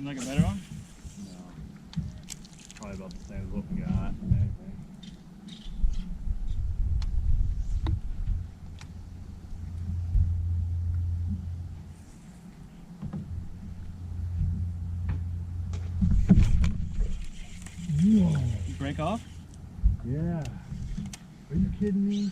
You like a better one? No. Probably about the same as what we got. I think. You break off? Yeah. Are you kidding me?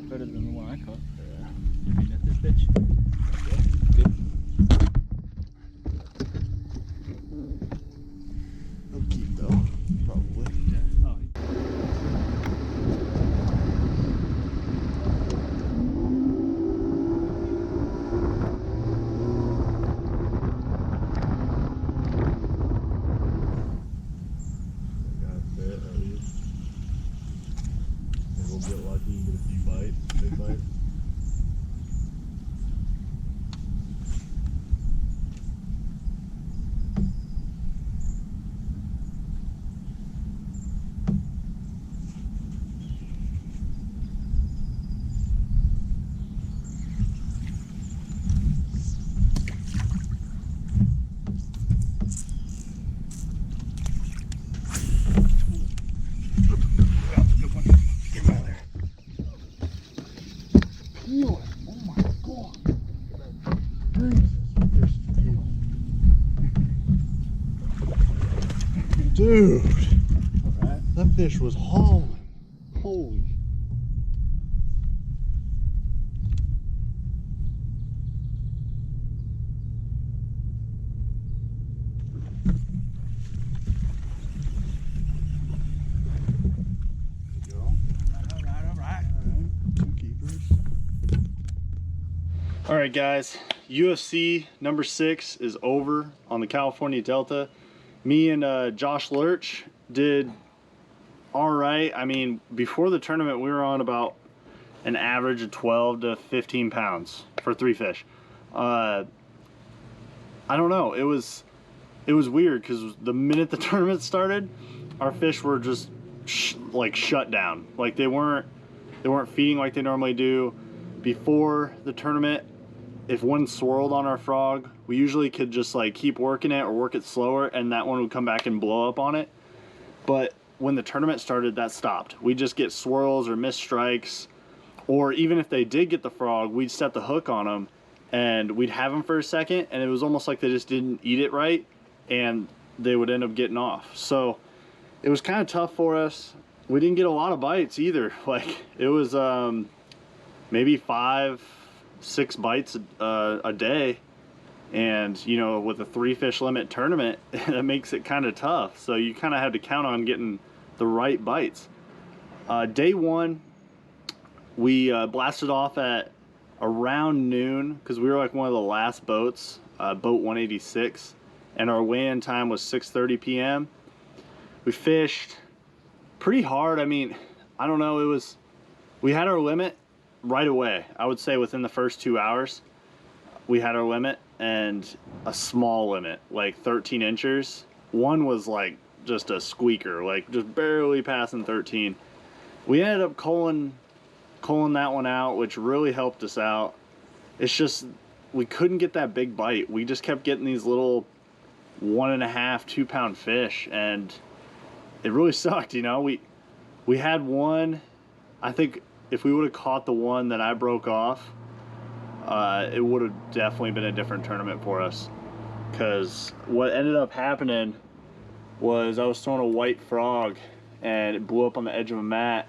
Better than the one I caught. Maybe net this bitch. He'll keep though, probably. Yeah. Oh, Got a fit at least. Maybe we'll get lucky and get a few bites, big bites. Dude, that fish was hauling. Holy. There you go. all right. Two keepers. All right, guys, UFC number 6 is over on the California Delta. Me and Josh Lurch did all right. I mean, before the tournament, we were on about an average of 12 to 15 pounds for 3 fish. I don't know. It was weird because the minute the tournament started, our fish were just like shut down. Like they weren't feeding like they normally do. Before the tournament, if one swirled on our frog, we usually could just like keep working it or work it slower, and that one would come back and blow up on it. But when the tournament started, that stopped. We'd just get swirls or missed strikes, or even if they did get the frog, we'd set the hook on them and we'd have them for a second, and it was almost like they just didn't eat it right and they would end up getting off. So it was kind of tough for us. We didn't get a lot of bites either. Like it was maybe 5-6 bites a day, and you know, with a 3 fish limit tournament, that makes it kind of tough. So you kind of had to count on getting the right bites. Day 1, we blasted off at around noon because we were like one of the last boats, boat 186, and our weigh-in time was 6:30 p.m. We fished pretty hard. I mean, I don't know, we had our limit right away. I would say within the first 2 hours we had our limit, and a small limit, like 13 inches. One was like just a squeaker, like just barely passing 13. We ended up culling that one out, which really helped us out. It's just we couldn't get that big bite. We just kept getting these little 1.5-2 pound fish, and it really sucked. You know, we had one. I think if we would have caught the one that I broke off, it would have definitely been a different tournament for us. Because what ended up happening was I was throwing a white frog and it blew up on the edge of a mat,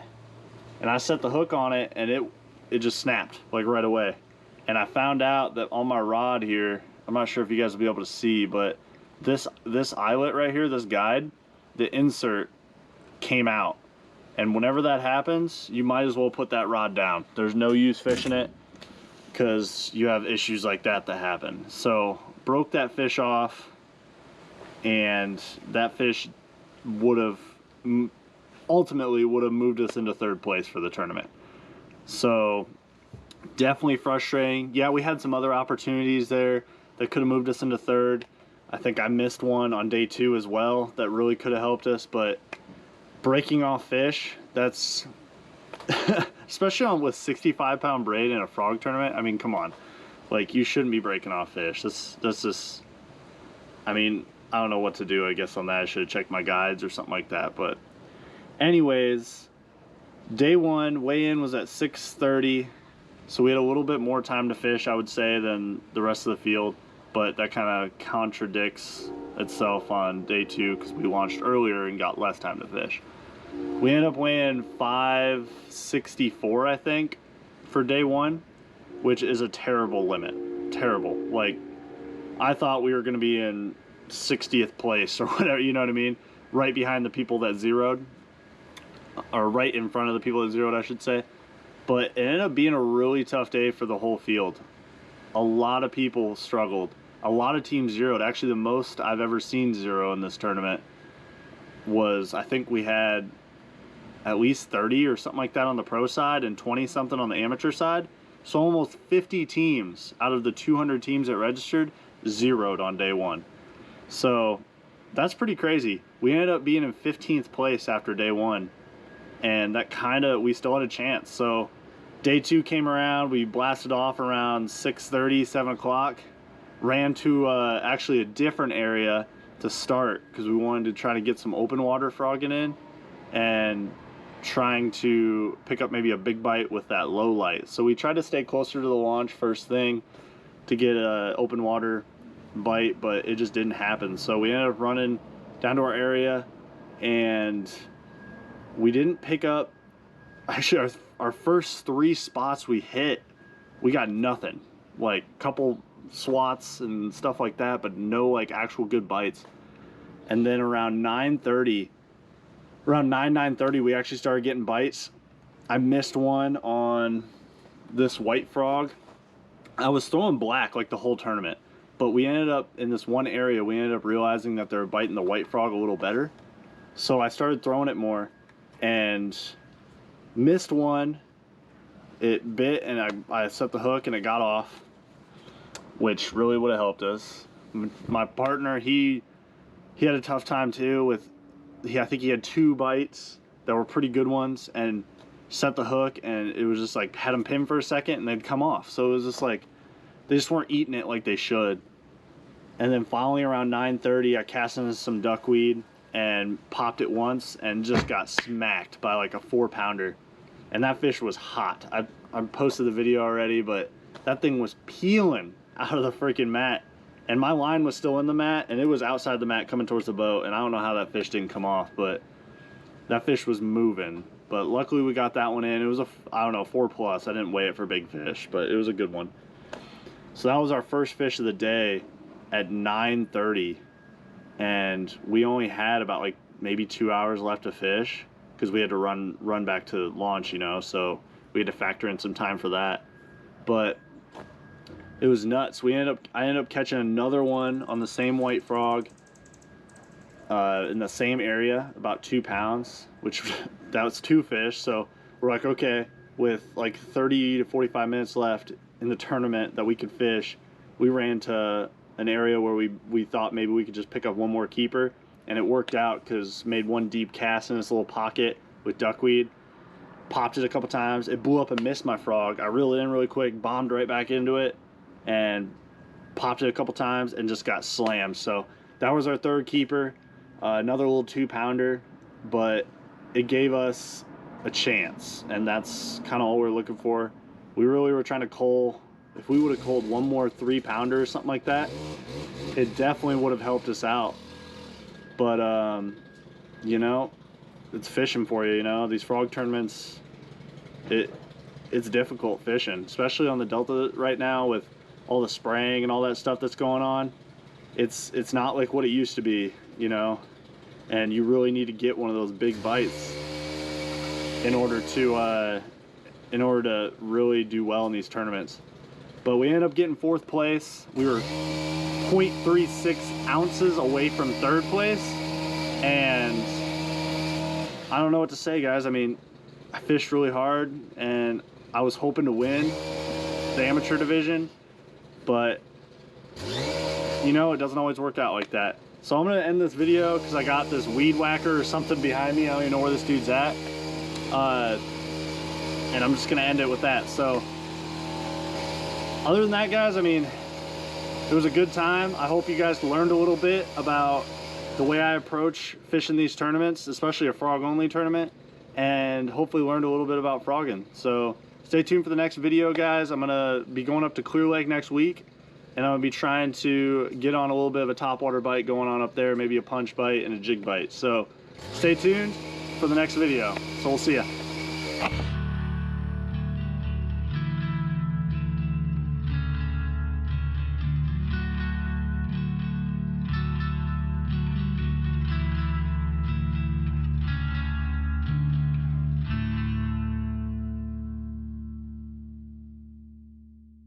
and I set the hook on it and it just snapped like right away. And I found out that on my rod here, I'm not sure if you guys will be able to see, but this eyelet right here, this guide, the insert came out. And whenever that happens, you might as well put that rod down. There's no use fishing it because you have issues like that happen. So broke that fish off, and that fish ultimately would have moved us into 3rd place for the tournament. So definitely frustrating. Yeah, we had some other opportunities there that could have moved us into third. I think I missed one on day 2 as well that really could have helped us, but breaking off fish, that's especially on with 65-pound braid in a frog tournament. I mean, come on, like, you shouldn't be breaking off fish. That's just, I mean, I don't know what to do, I guess, on that. I should have checked my guides or something like that. But anyways, day 1 weigh-in was at 6:30, so we had a little bit more time to fish, I would say, than the rest of the field. But that kind of contradicts itself on day 2 because we launched earlier and got less time to fish. We ended up weighing 564, I think, for day 1, which is a terrible limit. Terrible. Like, I thought we were going to be in 60th place or whatever, you know what I mean? Right behind the people that zeroed, or right in front of the people that zeroed, I should say. But it ended up being a really tough day for the whole field. A lot of people struggled. A lot of teams zeroed. Actually, the most I've ever seen zero in this tournament was, I think we had at least 30 or something like that on the pro side and 20 something on the amateur side. So almost 50 teams out of the 200 teams that registered zeroed on day 1. So that's pretty crazy. We ended up being in 15th place after day 1, and that kind of, we still had a chance. So day 2 came around, we blasted off around 6:30, 7 o'clock, ran to actually a different area to start because we wanted to try to get some open water frogging in and trying to pick up maybe a big bite with that low light. So we tried to stay closer to the launch first thing to get a open water bite, but it just didn't happen. So we ended up running down to our area, and we didn't pick up, actually our first 3 spots we hit, we got nothing. Like a couple swats and stuff like that, but no like actual good bites. And then around 9:30, around 9:30, we actually started getting bites. I missed one on this white frog. I was throwing black like the whole tournament, but we ended up in this one area, we ended up realizing that they were biting the white frog a little better. So I started throwing it more and missed one. It bit and I set the hook and it got off, which really would have helped us. My partner, he had a tough time too with, I think he had 2 bites that were pretty good ones and set the hook, and it was just like, had them pinned for a second and they'd come off. So it was just like, they just weren't eating it like they should. And then finally around 9:30, I cast into some duckweed and popped it once and just got smacked by like a 4-pounder. And that fish was hot. I posted the video already, but that thing was peeling out of the freaking mat. And my line was still in the mat, and it was outside the mat coming towards the boat, and I don't know how that fish didn't come off, but that fish was moving. But luckily we got that one in. It was a, I don't know, 4+. I didn't weigh it for big fish, but it was a good one. So that was our first fish of the day at 9:30, and we only had about like maybe 2 hours left to fish because we had to run back to launch, you know, so we had to factor in some time for that. But it was nuts. I ended up catching another one on the same white frog in the same area, about 2 pounds, which that was 2 fish. So we're like, okay, with like 30 to 45 minutes left in the tournament that we could fish, we ran to an area where we thought maybe we could just pick up one more keeper, and it worked out because made one deep cast in this little pocket with duckweed, popped it a couple times, it blew up and missed my frog. I reeled it in really quick, bombed right back into it, and popped it a couple times and just got slammed. So that was our 3rd keeper, another little 2-pounder, but it gave us a chance, and that's kind of all we're looking for. We really were trying to cull, if we would have culled one more 3-pounder or something like that, it definitely would have helped us out. But you know, it's fishing for you, you know, these frog tournaments, it's difficult fishing, especially on the Delta right now with all the spraying and all that stuff that's going on. It's not like what it used to be, you know, and you really need to get one of those big bites in order to really do well in these tournaments. But we ended up getting 4th place. We were 0.36 ounces away from 3rd place, and I don't know what to say, guys. I mean, I fished really hard, and I was hoping to win the amateur division, but you know, it doesn't always work out like that. So I'm gonna end this video because I got this weed whacker or something behind me. I don't even know where this dude's at. And I'm just gonna end it with that. So other than that, guys, I mean, it was a good time. I hope you guys learned a little bit about the way I approach fishing these tournaments, especially a frog only tournament, and hopefully learned a little bit about frogging. So stay tuned for the next video, guys. I'm gonna be going up to Clear Lake next week, and I'm gonna be trying to get on a little bit of a topwater bite going on up there, maybe a punch bite and a jig bite. So stay tuned for the next video. So we'll see ya.